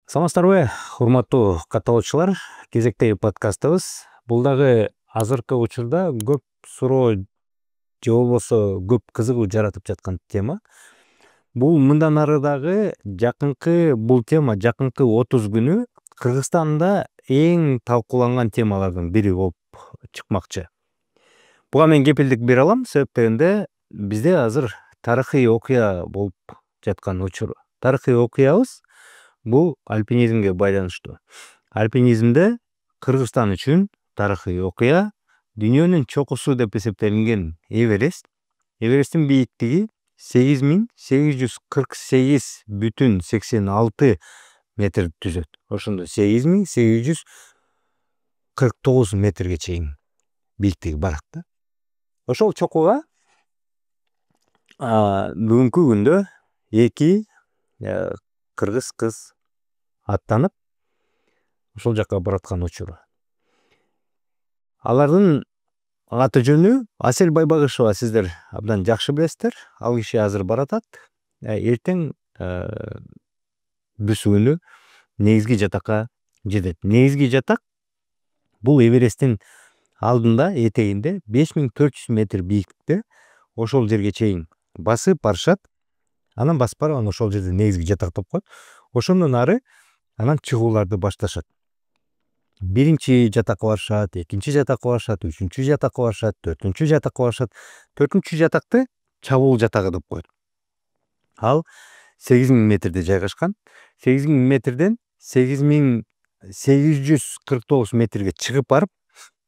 Саламатсыздарбы, урматтуу катталуучулар. Кезектеги подкастыбыз. Бул дагы азыркы учурда көп суроо же болбосо көп кызыгуу жаратып жаткан тема. Бул мындан ары дагы бул тема жакынкы 30 күнү Кыргызстанда эң талкууланган темалардын бири болуп чыкмакчы. Буга мен кепилдик бере алам, себеп бизде азыр тарыхый окуя болуп жаткан учур. Тарыхый окуябыз бул альпинизмге байланыштуу. Альпинизмде Кыргызстан үчүн тарыхый окуя дүйнөнүн чокусу деп эсептелинген Эверест. Эвересттин бийиктиги 8848,86 метр түзөт. Ошондо 8849 метрге чейин бийиктиги барат да. Ошол чокуга бүгүнкү күндө эки кыргыз кыз аттанып ошол жака бараткан учуру. Алардын аты жөнү Асель Байбагышева, сиздер абдан жакшы билесиздер. Ал киши азыр баратат. Эртең бүсүүнү негизги жатакка жетет. Негизги жатак бул Эвересттин алдында, этегинде 5400 метр бийиктикте. Ошол жерге чейин басып барышат. Анан басып барып, ошол жерде негизги жатак деп коет. Ошондон ары анан чыгууларды башташат. Биринчи жатакка барышат, экинчи жатакка барышат, үчүнчү жатакка барышат, төртүнчү жатакка барышат. Төртүнчү жатакты чабуул жатагы деп коет. Ал 8000 метрде жайгашкан. 8000 метрден 8849 метрге чыгып барып,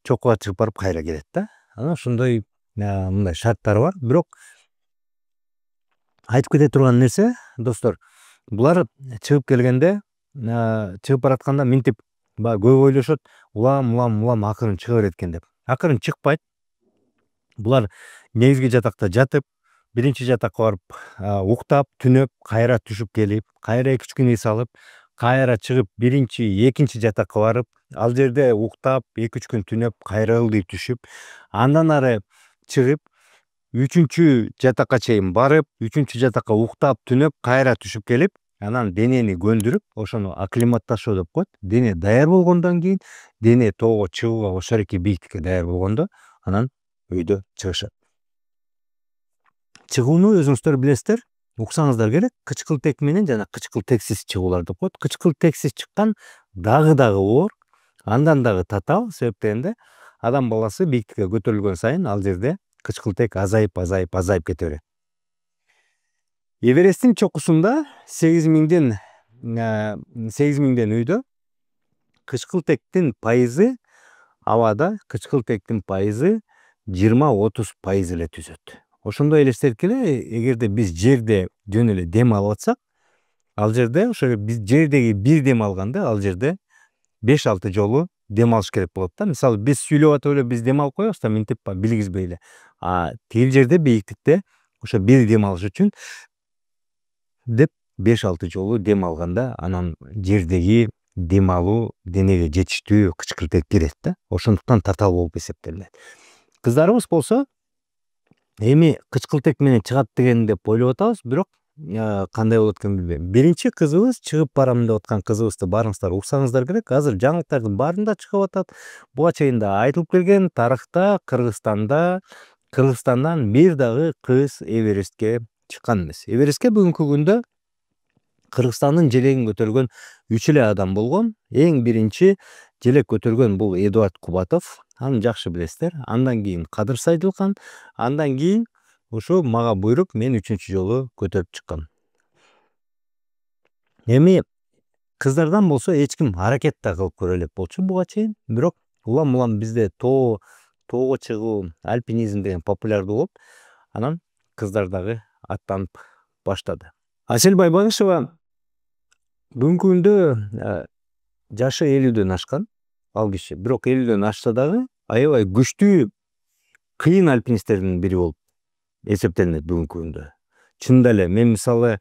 чокуга чыгып барып кайра келет да. Анан ошондой мындай шарттары бар. Бирок айтып кете турган нерсе, достор, булар чыгып келгенде, чыгып баратканда минтип көп ойлошот, улам акырын чыга берет экен деп. Акырын чыкпайт. Булар негизги жатакта жатып, биринчи жатакка барып уктап, түнөп, кайра түшүп келип, кайра 2-3 күн эс алып, кайра чыгып биринчи, экинчи жатакка барып, ал жерде уктап, 2-3 күн түнөп, кайра ылдый түшүп, андан ары чыгып, үчүнчү жатакка чейин барып, үчүнчү жатакка уктап, түнөп, кайра түшүп келип, анан денени көндүрүп, ошону акклиматташуу деп коет. Дене даяр болгондон кийин, дене тоого чыгууга ошол эки бийиктикке даяр болгондо, анан өйдө чыгышат. Чыгууну өзүңүздөр билесиздер, уксаңыздар керек, кычкылтек менен жана кычкылтексиз чыгуулар деп коет. Кычкылтексиз чыккан дагы оор, андан дагы татаал, себеп адам баласы бийиктикке көтөрүлгөн сайын ал жерде кычкылтек азайып кете берет. Эвересттин чокусунда 8000ден өйдө кычкылтектин пайызы абада, кычкылтектин пайызы 20-30% эле түзөт. Ошондой элестеткиле, эгерде биз жерде жөн эле дем алып атсак, ал жерде ошо биз жердеги бир дем алганда, ал жерде 5-6 жолу дем алыш керек болот да. Мисалы, биз сүйлөп атып эле биз дем алып коебуз да, минтип билгизбей эле. Тигил жерде бийиктикте ошо бир дем алыш үчүн деп 5-6 жолу дем алганда, анан жердеги дем алуу денеге жетиштүү кычкылтек кирет да. Ошондуктан татаал болуп эсептелинет. Кыздарыбыз болсо эми кычкылтек менен чыгат деген деп ойлоп атабыз, бирок кандай болот экенин билбейм. Биринчи кызыбыз, чыгып барам деп аткан кызыбызды баарыңыздар уксаңыздар керек. Азыр жаңылыктардын баарында чыгып атат. Буга чейин да айтылып келген, тарыхта Кыргызстандан бир дагы кыз Эверестке чыккан эмес. Эверестке бүгүнкү күндө Кыргызстандын желегин көтөргөн 3 эле адам болгон. Эң биринчи желек көтөргөн бул Эдуард Кубатов. Аны жакшы билесиздер. Андан кийин Кадыр Сайдылкан, андан кийин ошо мага буйруп, мен 3-чү жолу көтөрүп чыккам. Эми кыздардан болсо эч ким аракет да кылып көрө элек болчу буга чейин, бирок улам бизде тоого чыгуу, альпинизм деген популярдуу болуп, анан кыздар дагы аттанып баштады. Асель Байбагышева бүгүнкү күндө жашы 50дөн ашкан ал киши, бирок 50дөн ашса дагы аябай күчтүү, кыйын альпинисттердин бири болуп эсептелинет бүгүнкү күндө. Чынында эле мен мисалы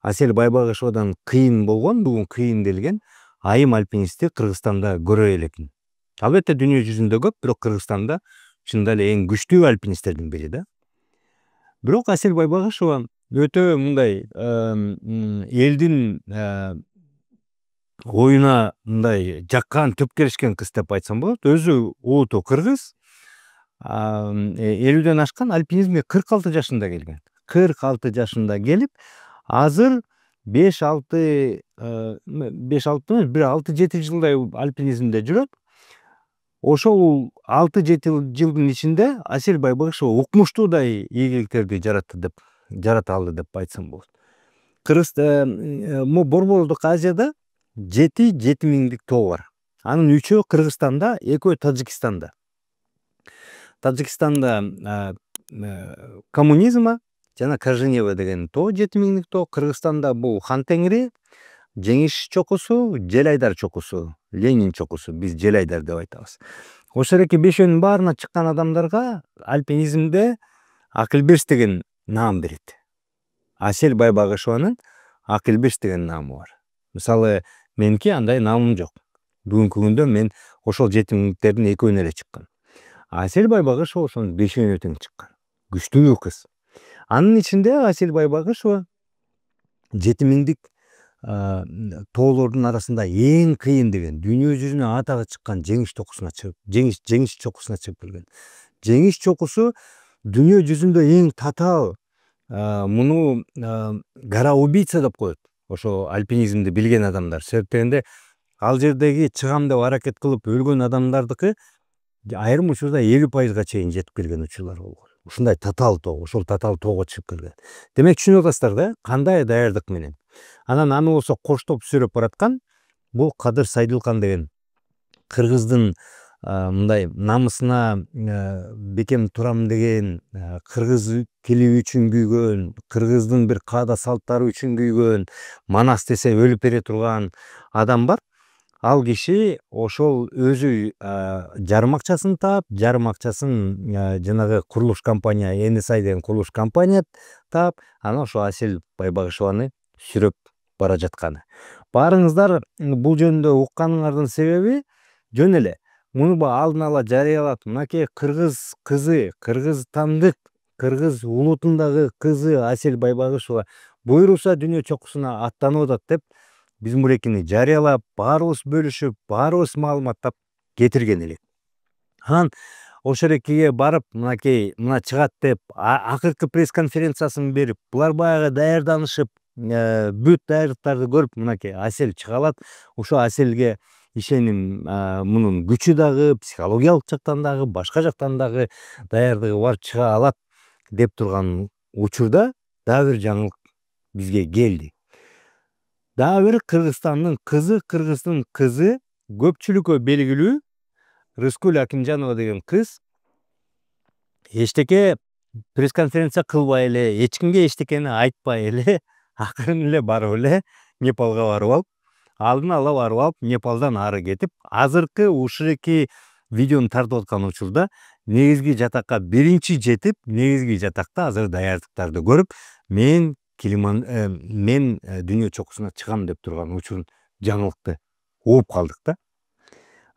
Асель Байбагышевадан кыйын болгон, бүгүн кыйын делген айым альпинистти Кыргызстанда көрө элекмин. Албетте дүйнө жүзүндө көп, бирок Кыргызстанда чынында эле эң күчтүү альпинисттердин бири да. Бирок Асель Байбагышева өтө мындай элдин оюна мындай жаккан төпкеришкен кыз деп айтсам болот. Өзү ууту кыргыз, 50ден ашкан, альпинизмге 46 жашында келген. 46 жашында келип, азыр 5-6 5-6 эмес, бир 6-7 жылдай альпинизмде жүрөт. Ошол 6-7 жылдын ичинде Асель Байбагышева укмуштуудай ийгиликтерди жарата алды деп айтсам болот. Борбордук Азияда 7 миңдик тоо бар. Анын 3-өө Кыргызстанда, 2-өө Тажикстанда. Тажикстанда коммунизма жана Каженева деген тоо 7 миңдик тоо. Кыргызстанда бул Хан Теңири, Жеңиш чокусу, Желайдар чокусу, Ленин чокусу, биз Желайдар деп айтабыз. Ошол эки бешөөнүн баарына чыккан адамдарга альпинизмде Акылберс деген наам берет. Асель Байбагышеванын Акылберс деген наамы бар. Мисалы, меники андай наамым жок. Бүгүнкү күндө мен ошол 7 миңдиктердин 2-өүнө эле чыккан. Асель Байбагышева ошонун 5-өөнө тең чыккан. Күчтүү кыз. Анын ичинде Асель Байбагышева 7 миңдик тоолордун арасында эң кыйын деген, дүйнө жүзүнө атагы чыккан Жеңиш чокусуна чыгып келген. Жеңиш чокусу дүйнө жүзүндө эң татаал, муну кара убийца деп коет. Ошо альпинизмди билген адамдар. Себептегенде ал жердеги чыгам деп аракет кылып өлгөн адамдардыкы айрым учурда 50%га чейин жетип келген учурлар болгон. Ушундай татаал тоо, ошол татаал тоого чыгып келген. Демек түшүнүп атасыздар да, кандай даярдык менен. Анан аны болсо коштоп сүйрөп бараткан бул Кадыр Сайдылкан деген кыргыздын мындай намысына бекем турам деген, кыргыз тили үчүн күйгөн, кыргыздын бир каада салттары үчүн күйгөн, Манас десе өлүп бере турган адам бар. Ал киши ошол өзү жарым акчасын таап, жарым акчасын жанагы курулуш компания, NSI деген курулуш компания таап, анан ошо Асель Байбагышеваны сүрөп бара жатканы. Баарыңыздар бул жөнүндө укканыңардын себеби жөн эле. Муну алдын ала жарыялап, мынакей кыргыз кызы, кыргызстандык, кыргыз улутундагы кызы Асель Байбагышева буйруса дүйнө чокусуна аттанып атат деп биз бул экини жарыялап, баарыбыз бөлүшүп, баарыбыз маалыматтап кетирген элек. Анан ошол экиге барып, мынакей мына чыгат деп акыркы пресс-конференциясын берип, булар баягы даярданышып, бүт даярдыктарды көрүп, мынакей Асель чыга алат. Ошо Аселге ишеним, мунун күчү дагы, психологиялык жактан дагы, башка жактан дагы даярдыгы бар, чыга алат деп турган учурда дагы бир жаңылык бизге келди. Дагы бир Кыргызстандын кызы, көпчүлүккө белгилүү Рыскүл Акимжанова деген кыз эчтеке пресс-конференция кылбай эле, эч кимге эчтекени айтпай эле, акырын эле барып эле Непалга барып алып, алдын ала барып алып, Непалдан ары кетип, азыркы ушул эки видеону тартып аткан учурда негизги жатакка биринчи жетип, негизги жатакта азыр даярдыктарды көрүп, мен дүйнө чокусуна чыгам деп турган учурун, жаңылыкты угуп калдык да.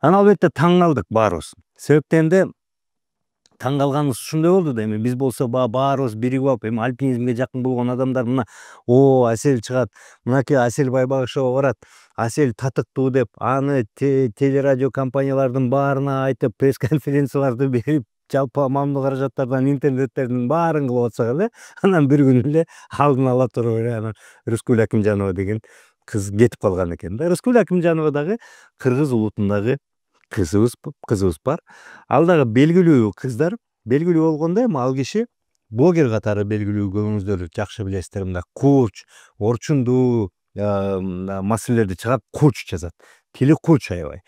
Анан албетте таң калдык баарыбыз. Себептенде таң калганыбыз ушундай болду да, эми биз болсо баарыбыз биригип алып, эми альпинизмге жакын болгон адамдар мына Асель чыгат, мынакей Асель Байбагышева барат, Асель татыктуу деп, аны телерадио компаниялардын баарына айтып, пресс-конференцияларды берип, жалпы маамдуу каражаттардан интернеттердин баарын кылып атсак эле, анан бир күнү эле алдын ала туруп эле анан Рыскүл Акимжанова деген кыз кетип калган экен да. Рыскүл Акимжанова дагы кыргыз улутундагы кызыбыз бар. Ал дагы белгилүү кыздар, белгилүү болгондо эми ал киши блогер катары белгилүү, көбүңүздөр жакшы билесиздер, мында курч, орчундуу маселелерди чыгарып, курч жазат. Тили курч аябай.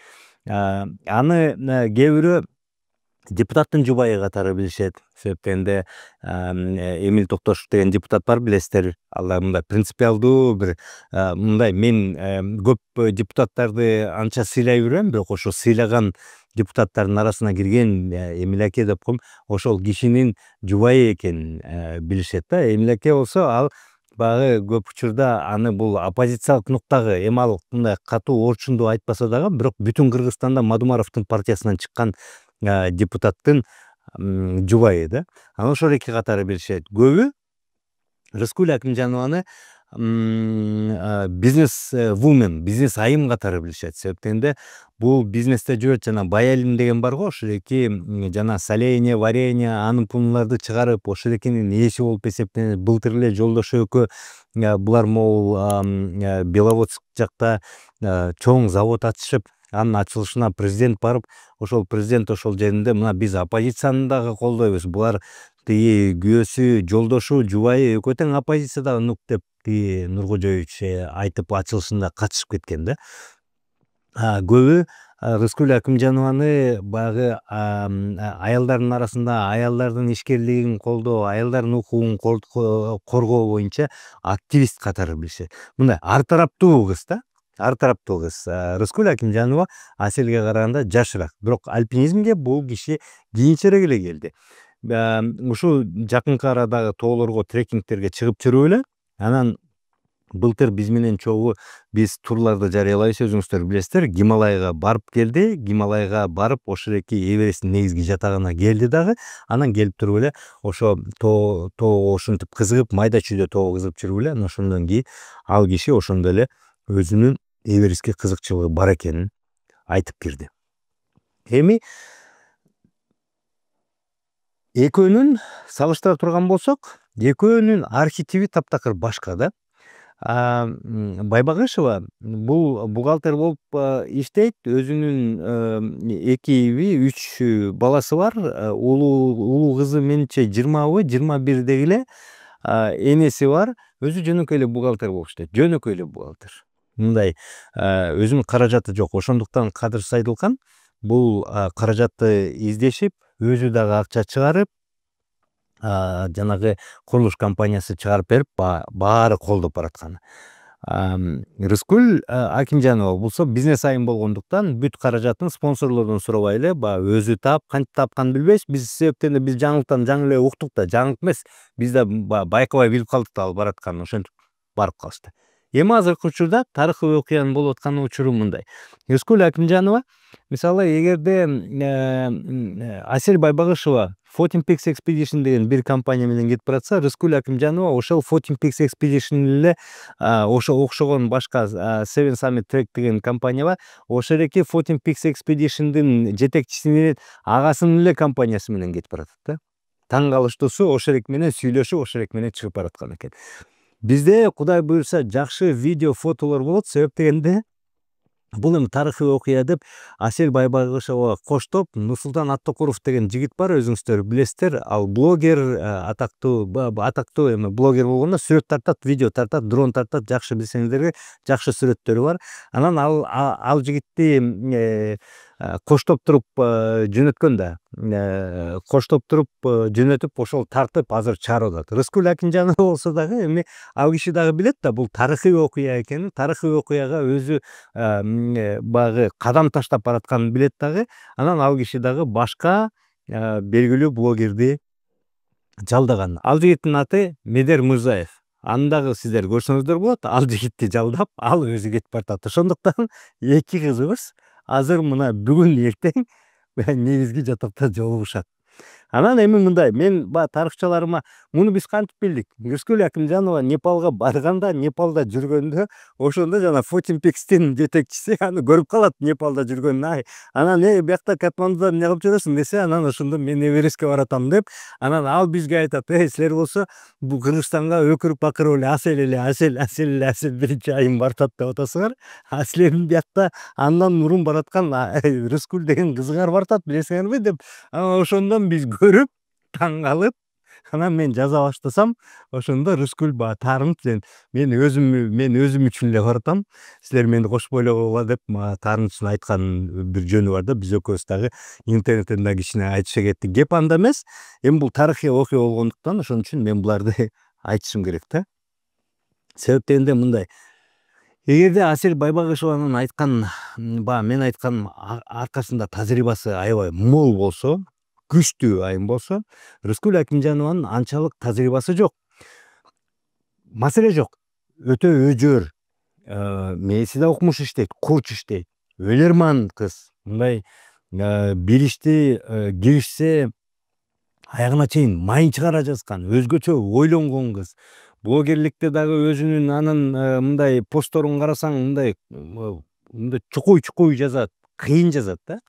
Аны кээ бирөө депутаттын жубайы катары билишет. Себептенде Эмил Токтошов деген депутат бар, билесиздер. Ал мындай принципиалдуу бир мындай, мен көп депутаттарды анча сыйлай бербейм, бирок ошо сыйлаган депутаттардын арасына кирген Эмил аке деп коем, ошол кишинин жубайы экенин билишет да. Эмил аке болсо ал баягы көп учурда аны бул оппозициялык нуктагы, эми ал мындай катуу орчундуу айтпаса дагы, бирок бүтүн Кыргызстанда Мадумаровдун партиясынан чыккан депутаттын жубайы да. Анан ошол эки катары билишет. Көбү Рыскүл Акимжанованы бизнес вумен, бизнес айым катары билишет. Себептен де бул бизнесте жүрөт жана бай элим деген бар го, ошол эки жана соленье, варенье, анын пунларды чыгарып, ошол экинин ээси болуп эсептенет. Былтыр эле Жолдош экөө булар могул Беловодск жакта чоң завод ачышып, анын ачылышына президент барып, ошол президент ошол жеринде мына биз оппозицияны дагы колдойбуз. Булар тиги күйөөсү, Жолдошу, жубайы экөө тең оппозицияда нук деп тиги Нуркожоевич айтып ачылышында катышып кеткен да. Көбү Рыскүл Акимжанованы баягы аялдардын арасында аялдардын ишкерлигин колдоо, аялдардын укугун коргоо боюнча активист катары билишет. Мындай ар тараптуу кыз да. Ар тараптуу кыз. Рыскүл Акимжанова Аселге караганда жашыраак. Бирок альпинизмге бул киши кийинчерээк эле келди. Ушул жакынкы арадагы тоолорго трекингтерге чыгып жүрүп эле, анан былтыр биз менен чогуу биз турларды жарыялайбыз, өзүңүздөр билесиздер. Гималайга барып келди. Гималайга барып ошол эки Эвересттин негизги жатагына келди дагы. Анан келип туруп эле ошо тоого ушинтип кызыгып, майда чүйдө тоого кызыгып жүрүп эле, анан ошондон кийин ал киши ошондо эле өзүнүн Эверестке кызыкчылыгы бар экенин айтып кирди. Эми экөөнүн салыштыра турган болсок, экөөнүн архетиби таптакыр башка да. Байбагышева бул бухгалтер болуп иштейт. Өзүнүн 2-3 баласы бар. Улуу кызы менимче 20 21 эле. Энеси бар. Өзү жөнөкөй эле бухгалтер болуп иштейт. Жөнөкөй эле бухгалтер. Мындай өзүнүн каражаты жок. Ошондуктан Кадыр Сайдылкан бул каражатты издешип, өзү дагы акча чыгарып, жанагы курулуш компаниясы чыгарып берип, баары колдоп бараткан. Рыскүл Акимжанова болсо бизнес айым болгондуктан бүт каражатын спонсорлордон сурабай эле, өзү таап, кантип тапканын билбейбиз. Биз себептен да биз жаңылыктан жаңы эле уктук да, жаңылык эмес. Биз да байкабай билип калдык да ал баратканын, ошентип барып калышты. Эми азыркы учурда тарыхый окуянын болуп аткан учуру мындай. Рыскүл Акимжанова мисалы эгерде Асель Байбагышева 14 Peaks Expedition деген бир компания менен кетип баратса, Рыскүл Акимжанова ошол 14 Peaks Expedition эле ошо окшогон башка Seven Summit Trek деген компания бар. Ошол эки 14 Peaks Expedition'дын жетекчисинин агасынын эле компаниясы менен кетип баратат да. Таң калыштуусу ошол эки менен сүйлөшүп, ошол эки менен чыгып бараткан экен. Бизде Кудай буйрса жакшы видео, фотолор болот. Себеп дегенде бул эми тарыхый окуя деп Асель Байбагышева коштоп Нурсултан Аттокуров деген жигит бар, өзүңүздөр билесиздер. Ал блогер, атактуу эми блогер болгондо сүрөт тартат, видео тартат, дрон тартат, жакшы билсеңиздер, жакшы сүрөттөрү бар. Анан ал жигитти коштоп туруп жөнөткөн да. Коштоп туруп жөнөтүп, ошол тартып азыр чыгарып атат. Рыскүл Акимжанова болсо дагы эми ал киши дагы билет да, бул тарыхый окуя экенин, тарыхый окуяга өзү баягы кадам таштап баратканын билет дагы. Анан ал киши дагы башка белгилүү блогерди жалдаган. Ал жигиттин аты Медер Мырзаев. Аны дагы сиздер көрсөңүздөр болот. Ал жигитти жалдап, ал өзү кетип баратат. Ошондуктан эки кызыбыз азыр мына бүгүн эртең негизги жатакта жолугушат. Анан эми мындай, мен тарыхчаларыма муну биз кантип билдик? Рыскүл Акимжанова Непалга барганда, Непалда жүргөндө, ошондо жана 14 Peaks'тин жетекчиси аны көрүп калат Непалда жүргөнүн. Анан биякта Катмандуда эмне кылып жүрөсүң десе, анан ошондо мен Эверестке баратам деп, анан ал бизге айтат: силер болсо бул Кыргызстанга өкүрүп бакырып эле Асель биринчи айым баратат деп атасыңар. Силердин биякта андан мурун бараткан Рыскүл деген кызыңар баратат, билесиңерби деп. Анан ошондон биз көрүп, таң калып, анан мен жаза баштасам, ошондо Рыскүл таарынып, мен өзүм үчүн эле баратам, силер мени кошпой эле койгула деп таарынычын айткан бир жөнү бар да. Биз экөөбүз дагы интернеттен да кичине айтыша кеттик. Кеп анда эмес. Эми бул тарыхый окуя болгондуктан ошон үчүн мен буларды айтышым керек да. Себеп дегенде мындай. Эгерде Асель Байбагышеванын айткан, мен айтканым аркасында тажрыйбасы аябай мол болсо, күчтүү айым болсо, Рыскүл Акимжанованын анчалык тажрыйбасы жок. Маселе жок. Өтө өжөр, мээси да окумуш иштейт, курч иштейт. Өлөрман кыз. Мындай бир ишти киришсе аягына чейин майын чыгара жазган, өзгөчө ойлонгон кыз. блогерликте дагы өзүнүн анын мындай постторун карасаң мындай чукуй жазат, кыйын жазат да.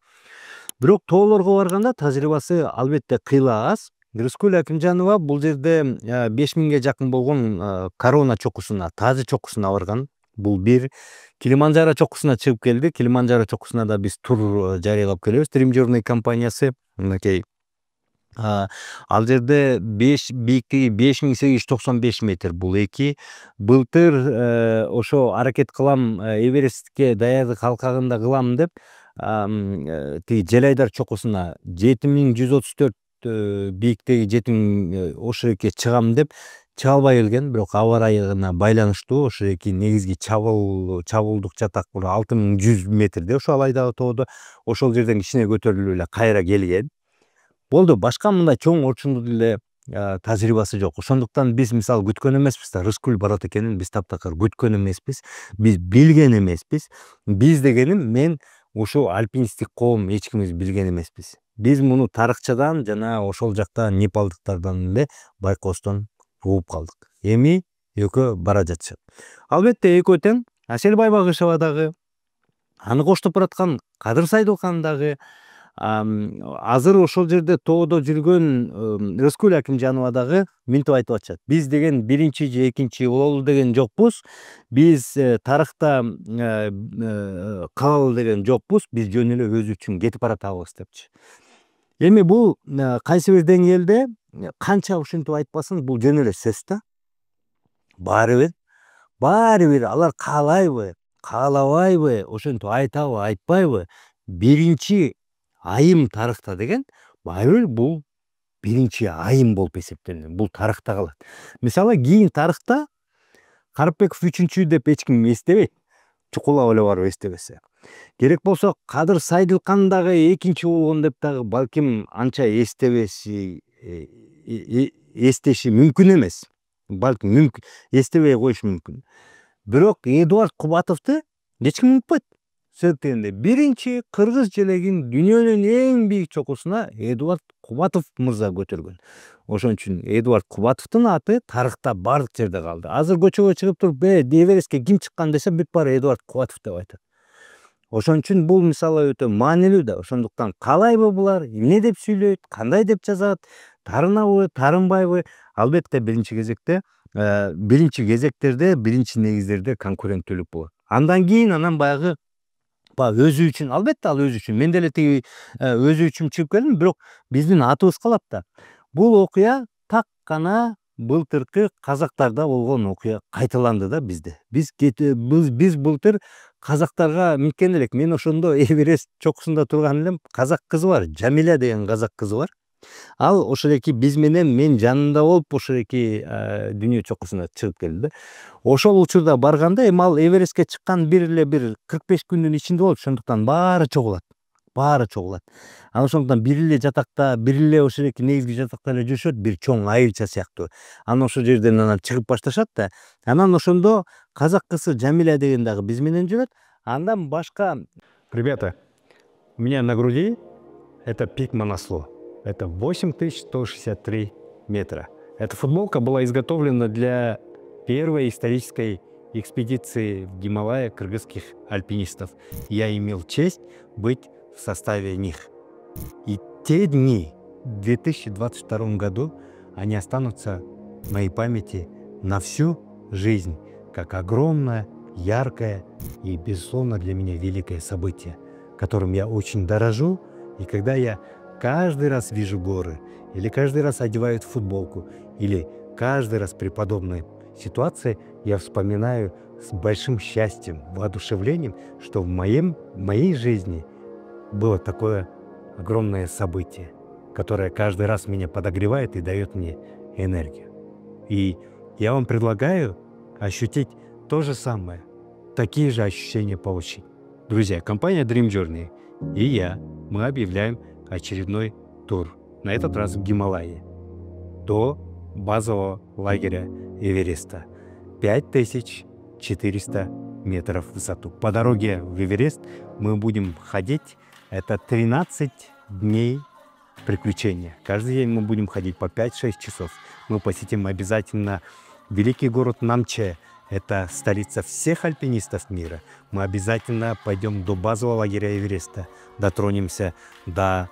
Бирок тоолорго барганда тажрыйбасы албетте кыйла аз. Рыскүл Акимжанова бул жерде 5000ге жакын болгон корона чокусуна, тазы чокусуна барган. Бул бир. Килиманжаро чокусуна чыгып келди. Килиманжаро чокусуна да биз тур жарыялап келебиз. Dream Journey компаниясы. Мынакей ал жерде бийиктиги 5895 метр бул эки. Былтыр ошо аракет кылам Эверестке даярдык алкагында кылам деп тиги Желайдар чокусуна 7134 бийиктиги 7000 ошо жерге чыгам деп чыга албай келген. Бирок аба ырайына байланыштуу ошо жерки негизги чабуулдук жатак 6100 метрде ошо Алайдагы тоодо. Ошол жерден кичине көтөрүлүп эле кайра келген. Болду, башка мындай чоң орчундуу деле тажрыйбасы жок. Ошондуктан биз мисалы күткөн эмеспиз да, Рыскүл барат экенин биз таптакыр күткөн эмеспиз. Биз билген эмеспиз. Биз дегеним мен ушул альпинисттик коом эч кимибиз билген эмеспиз. Биз муну тарыхчадан жана ошол жакта непалдыктардан эле байкоостон угуп калдык. Эми экөө бара жатышат. Албетте экөө тең. Аселбай Багышева дагы, аны коштоп бараткан Кадыр Сайдулхан дагы, азыр ошол жерде тоодо жүргөн Рыскүл Акимжанова дагы минтип айтып атышат. Биз деген биринчи же экинчи бололу деген жокпуз. Биз тарыхта калалы деген жокпуз. Биз жөн эле өзү үчүн кетип баратабыз депчи. Эми бул кайсы бир деңгээлде канча ушинтип айтпасын, бул жөн эле сөз да. Баары бир алар каалайбы, каалабайбы, ошентип айтабы, айтпайбы, биринчи айым тарыхта деген баары бир бул биринчи айым болуп эсептелинет. Бул тарыхта калат. Мисалы кийин тарыхта Карыпбеков 3-чү деп эч ким эстебейт. Чукулап эле барып эстебесе. Керек болсо Кадыр Сайдулхан дагы 2-чү болгон деп дагы балким анча эстеши мүмкүн эмес. Балким эстебей коюшу мүмкүн. Бирок Эдуард Кубатовду эч ким унутпайт. Себептегенде биринчи кыргыз желегин дүйнөнүн эң бийик чокусуна Эдуард Кубатов мырза көтөргөн. Ошон үчүн Эдуард Кубатовдун аты тарыхта бардык жерде калды. Азыр көчөгө чыгып туруп, Эверестке ким чыккан десе, бүт баары Эдуард Кубатов деп айтат. Ошон үчүн бул мисалы өтө маанилүү да. Ошондуктан калайбы булар, эмне деп сүйлөйт, кандай деп жазат, тарынабы, тарынбайбы? Албетте биринчи кезектерде, биринчи негиздерде конкуренттүүлүк болот. Андан кийин баягы өзү үчүн, албетте ал өзү үчүн. Мен деле тиги өзү үчүн чыгып келдим, бирок биздин атыбыз калат да. Бул окуя так гана былтыркы казактарда болгон окуя кайталанды да бизде. Биз былтыр казактарга минткен элек. Мен ошондо Эверест чокусунда турган элем. Казак кызы бар, Жамиля деген казак кызы бар. Ал ошол эки биз менен мен жанында болуп ошол эки дүйнө чокусуна чыгып келди. Ошол учурда барганда эми ал Эверестке чыккан бир 45 күндүн ичинде болот. Ошондуктан баары чогулат. Анан ошондуктан бир эле жатакта, бир эле ошол эки негизги жатакта эле жүрүшөт, бир чоң айылча сыяктуу. Анан ошол жерден чыгып башташат да. Анан ошондо казак кызы Жамиля деген дагы биз менен жүрөт. Андан башка, ребята, у меня на груди это пик Манасло. Это 8163 метра. Эта футболка была изготовлена для первой исторической экспедиции в Гималайи кыргызских альпинистов. Я имел честь быть в составе них. И те дни в 2022 году, они останутся в моей памяти на всю жизнь, как огромное, яркое и, безусловно, для меня великое событие, которым я очень дорожу. И когда я каждый раз вижу горы, или каждый раз одевают футболку, или каждый раз при подобной ситуации я вспоминаю с большим счастьем, воодушевлением, что в моей жизни было такое огромное событие, которое каждый раз меня подогревает и дает мне энергию. И я вам предлагаю ощутить то же самое, такие же ощущения получить. Друзья, компания Dream Journey и мы объявляем очередной тур, на этот раз в Гималайи, до базового лагеря Эвереста. 5400 метров в высоту. По дороге в Эверест мы будем ходить, это 13 дней приключения. Каждый день мы будем ходить по 5-6 часов. Мы посетим обязательно великий город Намче. Это столица всех альпинистов мира. Мы обязательно пойдем до базового лагеря Эвереста, дотронемся до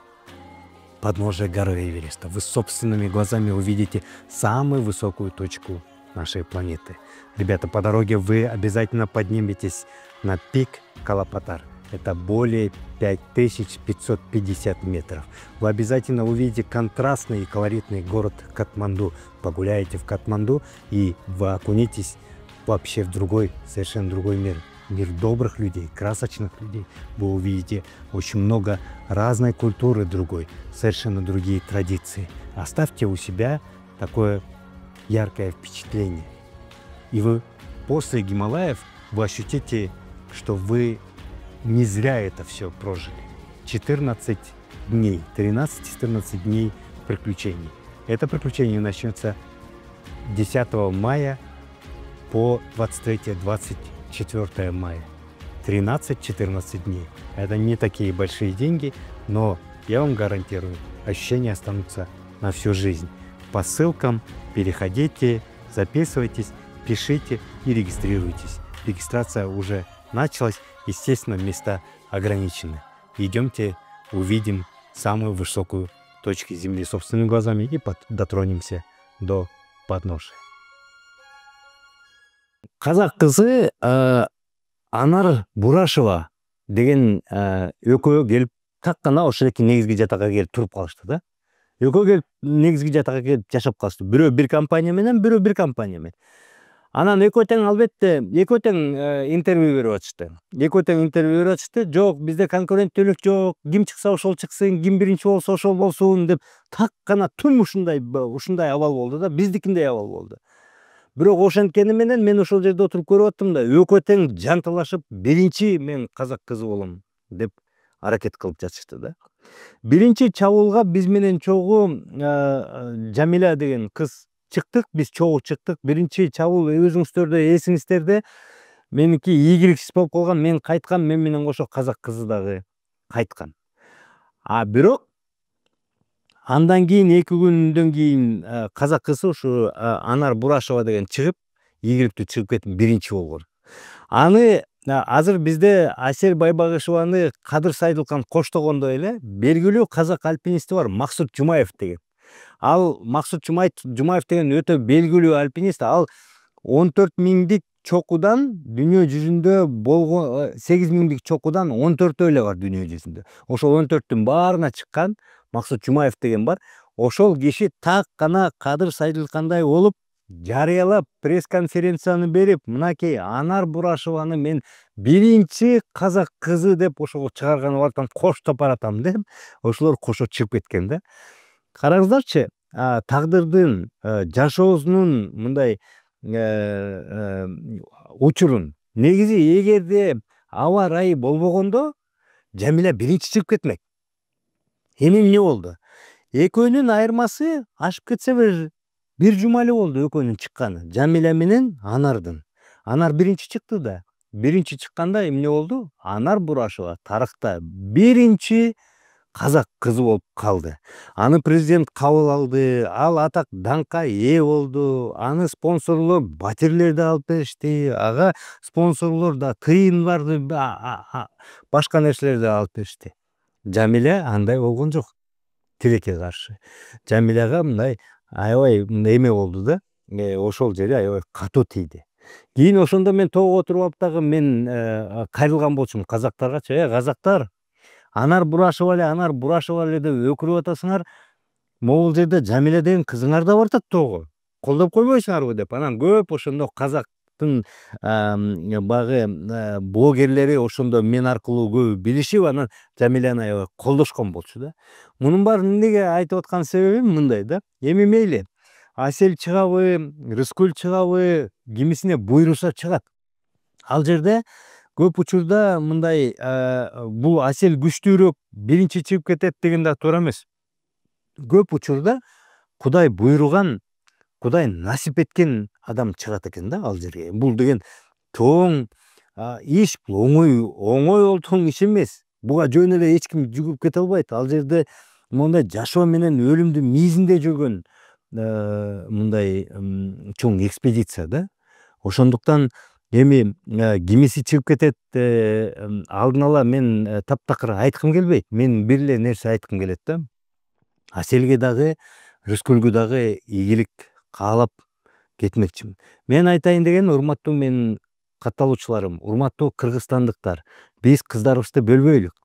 подножия горы Эвереста. Вы собственными глазами увидите самую высокую точку нашей планеты. Ребята, по дороге вы обязательно подниметесь на пик Калапатар. Это более 5550 метров. Вы обязательно увидите контрастный и колоритный город Катманду. Погуляете в Катманду, и вы окунетесь вообще в другой, совершенно другой мир. Мир добрых людей, красочных людей. Вы увидите очень много разной культуры другой, совершенно другие традиции. Оставьте у себя такое яркое впечатление. И вы после Гималаев вы ощутите, что вы не зря это все прожили. 14 дней, 13-14 дней приключений. Это приключение начнется 10 мая по 23-24 мая. 13-14 дней. Это не такие большие деньги, но я вам гарантирую, ощущения останутся на всю жизнь. По ссылкам переходите, записывайтесь, пишите и регистрируйтесь. Регистрация уже началась. Естественно, места ограничены. Идемте, увидим самую высокую точку Земли собственными глазами и дотронемся до подножия. Қазақ қызы Анар Бурашева деген экөө келип так гана ошол эки негизги жатакка келип туруп калышты да. Экөө келип негизги жатакка келип жашап калышты. Бирөө бир компания менен, бирөө бир компания менен. Анан экөө тең албетте, экөө тең интервью берип атышты. Экөө тең интервью берип атышты. Жок, бизде конкуренттүүлүк жок. Ким чыкса ошол чыксын, ким биринчи болсо ошол болсун деп так гана түм ушундай абал болду да, биздикиндей абал болду. Бирок ошенткени менен мен ошол жерде отуруп көрүп аттым да, экөө тең жанталашып, биринчи мен казак кызы болом деп аракет кылып жатышты да. Биринчи чабуулга биз менен чогуу Жамиля деген кыз чыктык, биз чогуу чыктык. Биринчи чабуул өзүңүздөрдө эсиңиздерде, меники ийгиликсиз болуп калган, мен кайткам, мен менен кошо казак кызы дагы кайткан. Бирок андан кийин 2 күндөн кийин казак кызы ушу Анар Бурашева деген чыгып, ийгиликтүү чыгып кетип биринчи болгон. Аны азыр бизде Асель Байбагышеваны Кадыр Сайдылкан коштогондой эле белгилүү казак альпинисти бар, Максут Жумаев деген. Ал Максут Жумаев деген өтө белгилүү альпинист. Ал 14 миңдик чокудан дүйнө жүзүндө болгон 8 миңдик чокудан 14 эле бар дүйнө жүзүндө. Ошол 14түн баарына чыккан Максут Жумаев деген бар. Ошол киши так гана Кадыр Сайдылкандай болуп, жарыялап пресс-конференцияны берип, мынакей Анар Бурашеваны мен биринчи казак кызы деп ошого чыгарган убакыттан коштоп баратам деп, ошолор кошо чыгып кеткен да. Караңыздарчы, тагдырдын, жашообуздун мындай учурун. Негизи эгерде аба ырайы болбогондо Жамиля биринчи чыгып кетмек. Эми эмне болду? Экөөнүн айырмасы ашып кетсе бир жума эле болду экөөнүн чыкканы. Жамиля менен Анардын. Анар биринчи чыкты да. Биринчи чыкканда эмне болду? Анар Бурашева тарыхта биринчи казак кызы болуп калды. Аны президент кабыл алды, ал атак даңкка ээ болду. Аны спонсорлор батирлерди алып беришти, ага спонсорлор да тыйынбарды, башка нерселерди алып беришти. Жамиля андай болгон жок. Тилекке каршы. Жамиляга мындай аябай эме болду да. Ошол жери аябай катуу тийди. Кийин ошондо мен тоого отуруп алып дагы мен кайрылган болчумун казактаргачы. Казактар, Анар Бурашева эле деп өкүрүп атасыңар. Могул жерде Жамиля деген кызыңар да бартат тоого. Колдоп койбойсуңарбы деп. Анан көп ошондо казактын багы блогерлери ошондо мен аркылуу көп билишип, анан Жамиляны аябай колдошкон болчу да. Мунун баарын эмнеге айтып аткан себебим мындай да. Эми мейли Асель чыгабы, Рыскүл чыгабы, кимисине буйруса чыгат. Ал жерде көп учурда мындай бул Асель күчтүүрөөк биринчи чыгып кетет деген да туура эмес. Көп учурда Кудай буйруган, Кудай насип эткен адам чыгат экен да ал жерге. Бул деген чоң иш, бул оңой олтуң иш эмес. Буга жөн эле эч ким жүгүп кете албайт. Ал жерде мондай жашоо менен өлүмдүн мизинде жүргөн мындай чоң экспедиция да. Ошондуктан эми кимиси чыгып кетет, алдын ала мен таптакыр айткым келбейт. Мен бир эле нерсе айткым келет да. Аселге дагы, Рыскүлгө дагы ийгилик каалап кетмекчимин. Мен айтайын дегеним, урматтуу менин катталуучуларым, урматтуу кыргызстандыктар, биз кыздарыбызды бөлбөйлүк.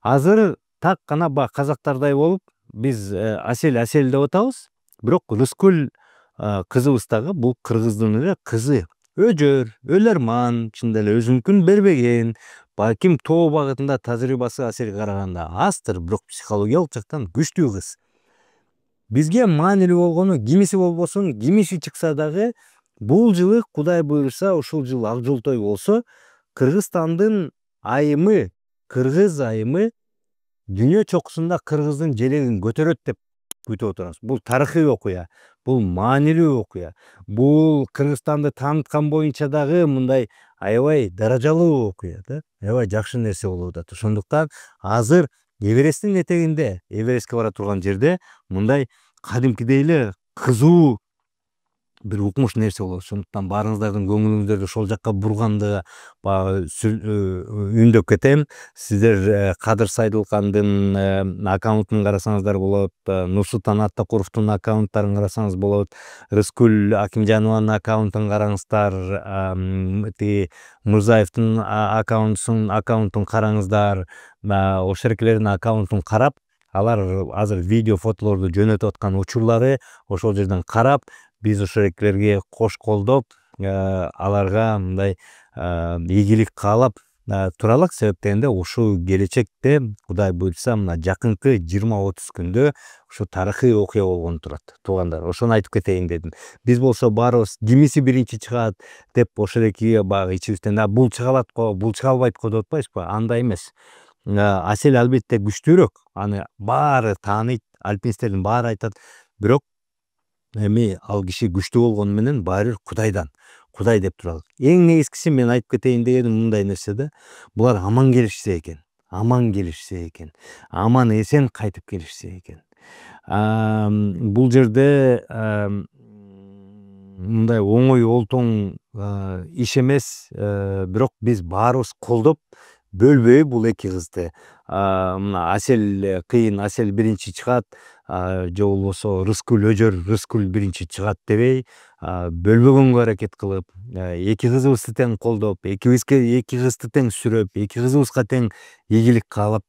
Азыр так гана баягы казактардай болуп, биз Асел Асел деп атабыз. Бирок Рыскүл кызыбыз дагы бул кыргыздын эле кызы. Өжөр, өлөрман, чындап эле өзүнүкүн бербеген. Балким тоо багытында тажрыйбасы Аселге караганда аздыр, бирок психологиялык жактан күчтүү кыз. Бизге маанилүү болгону, кимиси болбосун, кимиси чыкса дагы, бул жылы Кудай буйруса, ушул жыл ак жолтой болсо, Кыргызстандын айымы, кыргыз айымы дүйнө чокусунда кыргыздын желегин көтөрөт деп күтүп отурабыз. Бул тарыхый окуя, бул маанилүү окуя. Бул Кыргызстанды тааныткан боюнча дагы мындай аябай даражалуу окуя да. Аябай жакшы нерсе болуп атат. Ошондуктан азыр Эвересттин этегинде, Эверестке бара турган жерде мындай кадимкидей эле кызуу бир укмуш нерсе болот. Ошондуктан баарыңыздардын көңүлүңүздөрдү ошол жакка бурганды баягы үндөп кетем. Сиздер Кадыр Сайдылкандын аккаунтун карасаңыздар болот, Нурсултан Аттакуровдун аккаунттарын карасаңыз болот, Рыскүл Акимжанованын аккаунтун караңыздар, тиги Мырзаевдин аккаунтун караңыздар, ошеркилердин аккаунтун карап, алар азыр видео, фотолорду жөнөтүп аткан учурлары, ошол жерден карап, биз ошеркилерге кош колдоп, аларга мындай ийгилик каалап туралык. Себеп дегенде ушул келечекте Кудай буйруса мына жакынкы 20-30 күндө ушу тарыхый окуя болгон турат, туугандар. Ошону айтып кетейин дедим. Биз болсо баарыбыз кимиси биринчи чыгат деп ошереки баягы ичибизден бул чыга алат го, бул чыга албайт го деп атпайбызбы? Андай эмес. Асел албетте күчтүүрөөк. Аны баары тааныйт, альпинисттердин баары айтат. Бирок эми ал киши күчтүү болгону менен баары бир Кудайдан, Кудай деп туралы. Эң негизгиси мен айтып кетейин дегеним мындай нерсе да. Булар аман келишсе экен, аман эсен кайтып келишсе экен. Бул жерде мындай оңой олтоң иш эмес, бирок биз баарыбыз колдоп бөлбөй бул эки кызды. Мына Асел кыйын, Асел биринчи чыгат, же болбосо Рыскүл өжөр, Рыскүл биринчи чыгат дебей, бөлбөгөнгө аракет кылып, эки кызыбызды тең колдоп, эки кызды тең сүрөп, эки кызыбызга тең ийгилик каалап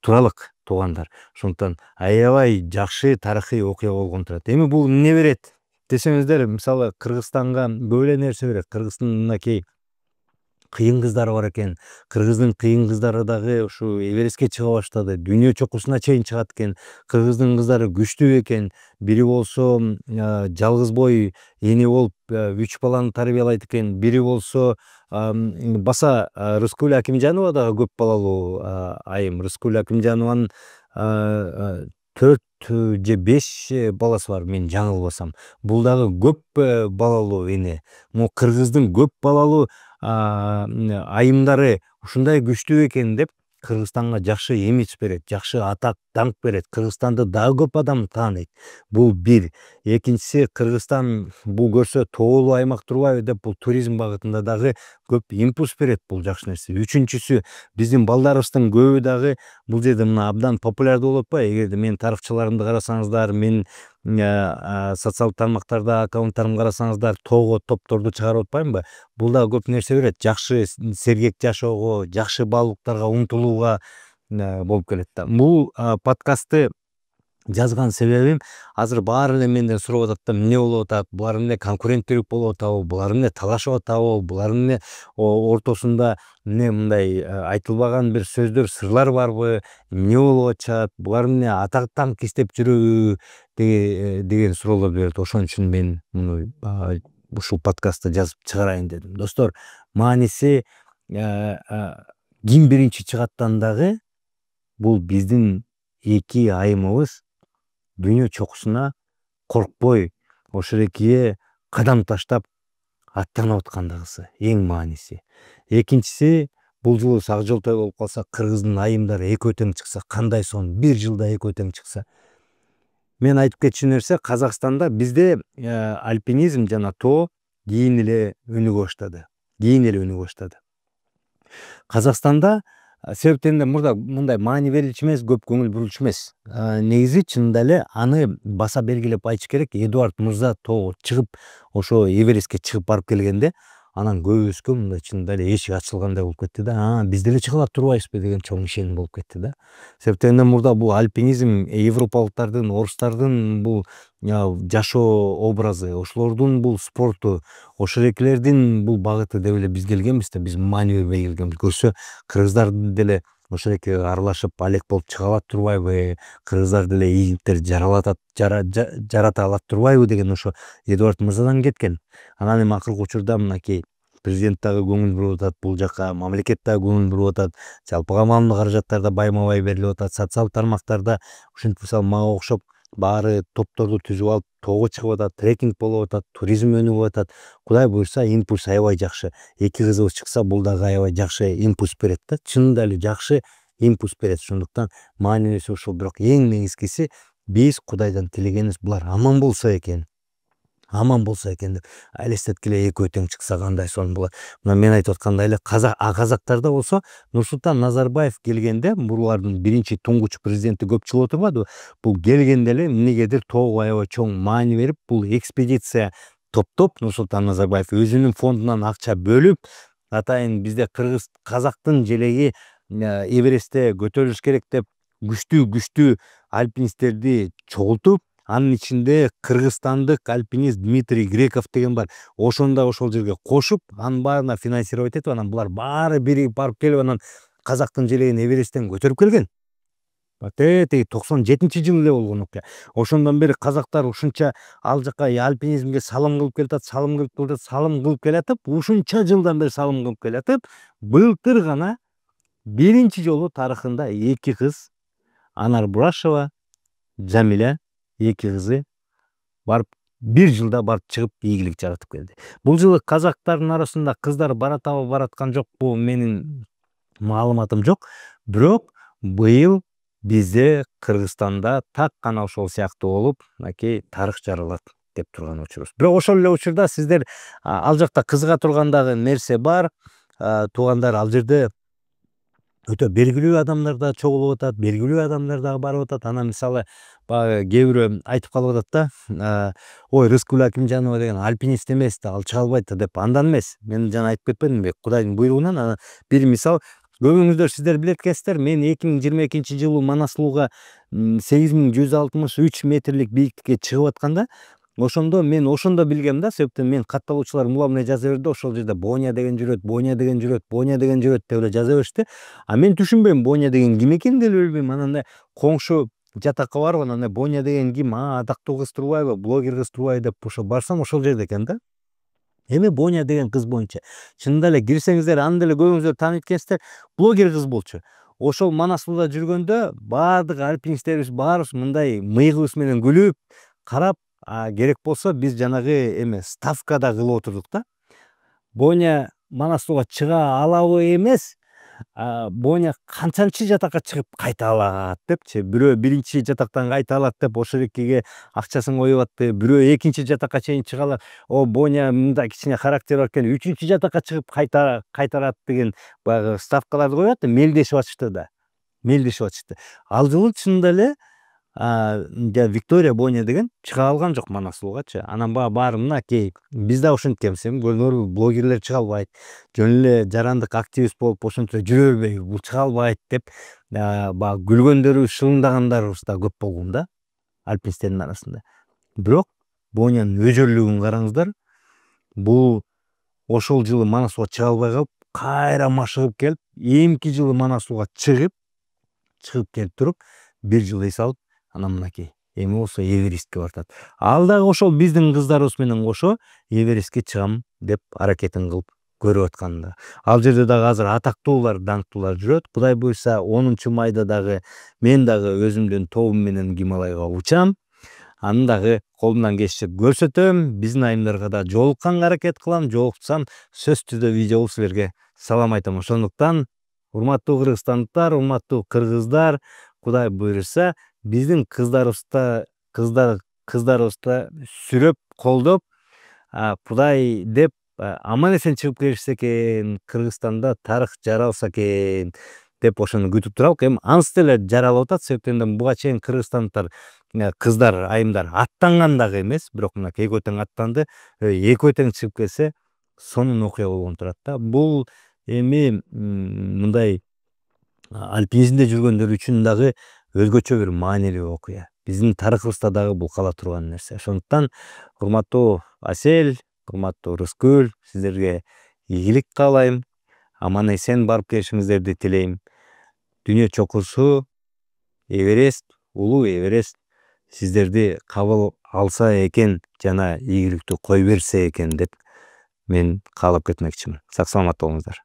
туралык, туугандар. Ошондуктан аябай жакшы тарыхый окуя болгон турат. Эми бул эмне берет десеңиздер, мисалы Кыргызстанга көп эле нерсе берет. Кыргыздын мынакей кыйын кыздары бар экен. Кыргыздын кыйын кыздары дагы ушу Эверестке чыга баштады. Дүйнө чокусуна чейин чыгат экен. Кыргыздын кыздары күчтүү экен. Бири болсо жалгыз бой эне болуп 3 баланы тарбиялайт экен. Бири болсо баса Рыскүл Акимжанова дагы көп балалуу айым. Рыскүл Акимжанованын 4 же 5 баласы бар, мен жаңылбасам. Бул дагы көп балалуу эне. Могу кыргыздын көп балалуу айымдары ушундай күчтүү экен деп Кыргызстанга жакшы имидж берет, жакшы атак даңк берет. Кыргызстанды дагы көп адам тааныйт. Бул бир. Экинчиси, Кыргызстан бул көрсө тоолуу аймак турбайбы деп бул туризм багытында дагы көп импульс берет, бул жакшы нерсе. Үчүнчүсү, биздин балдарыбыздын көбү дагы бул жерде мына абдан популярдуу болуп атпайбы? Эгерде менин тарыхчыларымды карасаңыздар, мен социалдык тармактарда аккаунттарымды карасаңыздар, тоого топторду чыгарып атпаймынбы? Бул дагы көп нерсе берет. Жакшы сергек жашоого, жакшы баалуулуктарга умтулууга болуп келет да. Бул подкастты жазган себебим, азыр баары эле менден сурап атат да, эмне болуп атат, булар эмне конкуренттүүлүк болуп атабы, булар эмне талашып атабы, булар эмне ортосунда эмне мындай айтылбаган бир сөздөр, сырлар барбы, эмне болуп атышат, булар эмне атак даңк издеп жүрөбү деген суроолор берет. Ошон үчүн мен муну ушул подкастты жазып чыгарайын дедим. Достор, мааниси ким биринчи чыгаттан дагы бул биздин эки айымыбыз дүйнө чокусуна коркпой ошерекие кадам таштап аттанып аткандыгысы эң мааниси. Экинчиси, бул жылы ак жолтой болуп калса, кыргыздын айымдары экөө тең чыкса, кандай сон, бир жылда экөө тең чыкса. мен айтып кетчү нерсе, Казакстанда бизде альпинизм жана тоо кийин эле өнүгө баштады. Казакстанда себептен мурда мындай маани берилчү эмес, көп көңүл бурулчу эмес. Негизи чынында эле аны баса белгилеп айтыш керек. Эдуард мырза тоого чыгып, ошо Эверестке чыгып барып келгенде, анан көбүбүзгө мындай чынында эле эшик ачылгандай болуп кетти да. Биз деле чыга алып турбайбызбы деген чоң ишеним болуп кетти да. Себептен мурда бул альпинизм европалыктардын, орустардын бул жашоо образы, ошолордун бул спорту, ошол экилердин бул багыты деп эле биз келгенбиз да, биз маани бербей келгенбиз. Көрсө кыргыздар деле ошол экеге аралашып алек болуп чыга алат турбайбы, кыргыздар деле ийгиликтер жарата алат турбайбы деген ошо Эдуард мырзадан кеткен. Анан эми акыркы учурда мынакей президент дагы көңүл буруп атат, бул жака мамлекет дагы көңүл буруп атат, жалпыга маалымдуу каражаттар да байма-бай берилип атат, социалдык тармактарда ушинтип мисалы мага окшоп баары топторду түзүп алып тоого чыгып атат, трекинг болуп атат, туризм өнүгүп атат. Кудай буйрса импульс аябай жакшы. Эки кызыбыз чыкса, бул дагы аябай жакшы импульс берет да. Чынында эле жакшы импульс берет. Ошондуктан маанилүүсү ушул. Бирок эң негизгиси биз Кудайдан тилегенибиз булар аман болсо экен. Аман болсо экен деп элестеткиле, экөө тең чыкса кандай сонун болот. Мына мен айтып аткандай эле казактарда болсо Нурсултан Назарбаев келгенде, булардын биринчи туңгуч президенти көп жыл отурбадыбы? Бул келгенде эле эмнегедир тоого аябай чоң маани берип, бул экспедиция топтоп Нурсултан Назарбаев өзүнүн фондунан акча бөлүп, атайын бизде казактын желеги Эверестте көтөрүлүш керек деп күчтүү альпинисттерди чогултуп, анын ичинде кыргызстандык альпинист Дмитрий Греков деген бар. Ошону да ошол жерге кошуп, анын баарына финансировать этип, анан булар баары биригип барып келип, анан казактын желегин Эвересттен көтөрүп келген. Тиги 97-жылы эле болгон окуя. Ошондон бери казактар ушунча ал жака альпинизмге салым кылып келатып, ушунча жылдан бери салым кылып келатып, былтыр гана биринчи жолу тарыхында эки кыз, Анар Бурашева, Жамиля, эки кызы барып бир жылда барып чыгып ийгилик жаратып келди. Бул жылы казактардын арасында кыздар баратабы бараткан жок, бул менин маалыматым жок. Бирок быйыл бизде Кыргызстанда так кана ошол сыяктуу болуп, мынакей тарых жаралат деп турган учурубуз. Бирок ошол эле учурда сиздер ал жакта кызыга турган дагы нерсе бар. Туугандар, ал жерде өтө белгилүү адамдар да чогулуп атат, белгилүү адамдар дагы барып атат. Анан мисалы баягы кээ бирөө айтып калып атат да, ой, Рыскүл Акимжанова деген альпинист эмес да, ал чыга албайт да деп. Андан эмес. Мен жана айтып кетпедимби, Кудайдын буйругунан. Анан бир мисал, көбүңүздөр сиздер билет экенсиздер, мен 2022-жылы Манасулууга 8163 метрлик бийиктикке чыгып атканда, ошондо мен билгем да, себептен мен катталуучуларым ула эмне жаза берди, ошол жерде Боня деген жүрөт, Боня деген жүрөт, Боня деген жүрөт деп эле жаза беришти. А мен түшүнбөйм, Боня деген ким экенин деле билбейм. Анан коңшу жатакка барып, анан Боня деген ким, атактуу кыз турбайбы, блогер кыз турбайбы деп ошо барсам, ошол жерде экен да. Эми Боня деген кыз боюнча чынында эле кирсеңиздер, аны деле көбүңүздөр тааныйт экенсиздер, блогер кыз болчу. Ошол Манасуулда жүргөндө баардык альпинисттерибиз баарыбыз мындай мыйыгыбыз менен күлүп, карап, керек болсо биз жанагы ставкада кылып отурдук да. Боня Манасууга чыга алабы эмес, Боня канчанчы жатакка чыгып кайта алат депчи. Бирөө биринчи жатактан кайта алат деп ошол экиге акчасын коюп атты. Бирөө экинчи жатакка чейин чыга алат. Боня мындай кичине характери бар экен, үчүнчү жатакка чыгып кайтарат деген баягы ставкаларды коюп атты, мелдешип атышты да. Ал жылы чынында эле Виктория Боня деген чыга алган жок Манасуулгачы. Анан баары мынакей биз да ошенткенбиз, көрдүңөрбү, блогерлер чыга албайт, жөн эле жарандык активист болуп ошентип жүрө бербейбиз, бул чыга албайт деп баягы күлгөндөрүбүз, шылымдагандарыбыз да көп болгон да альпинисттердин арасында. Бирок Бонянын өзөрлүгүн караңыздар. Бул ошол жылы Манасууга чыга албай калып, кайра машыгып келип, эмки жылы Манасууга чыгып келип туруп, бир жыл эс алып, анан мынакей эми болсо Эверестке баратат. Ал дагы ошол биздин кыздарыбыз менен кошо Эверестке чыгам деп аракетин кылып көрүп атканда. Ал жерде дагы азыр атактуулар, даңктуулар жүрөт. Кудай буйрса 10-майда дагы мен дагы өзүмдүн тобум менен Гималайга учам. Аны дагы колумдан келишинче көрсөтөм. Биздин айымдарга да жолукканга аракет кылам. Жолуксам сөзсүз түрдө видео болуп силерге салам айтам. Ошондуктан урматтуу кыргызстандыктар, урматтуу кыргыздар, Кудай буйрса биздин кыздарыбызда кыздарыбызды сүрөп колдоп, Кудай деп аман эсен чыгып келишсе экен, Кыргызстанда тарых жаралса экен деп ошону күтүп туралык. Эми анысы деле жаралып атат, себептен буга чейин кыргызстандыктар кыздар, айымдар аттанган дагы эмес, бирок мына экөө тең аттанды. Экөө тең чыгып келсе, сонун окуя болгон турат да. Бул эми мындай альпинизмде жүргөндөр үчүн дагы өзгөчө бир маанилүү окуя. Биздин тарыхыбызда дагы бул кала турган нерсе. Ошондуктан урматтуу Асель, урматтуу Рыскүл, сиздерге ийгилик каалайм. Аман эсен барып келишиңиздерди тилейм. Дүйнө чокусу Эверест, улуу Эверест сиздерди кабыл алса экен жана ийгиликтүү кой берсе экен деп мен каалап кетмекчимин. Сак саламат болуңуздар.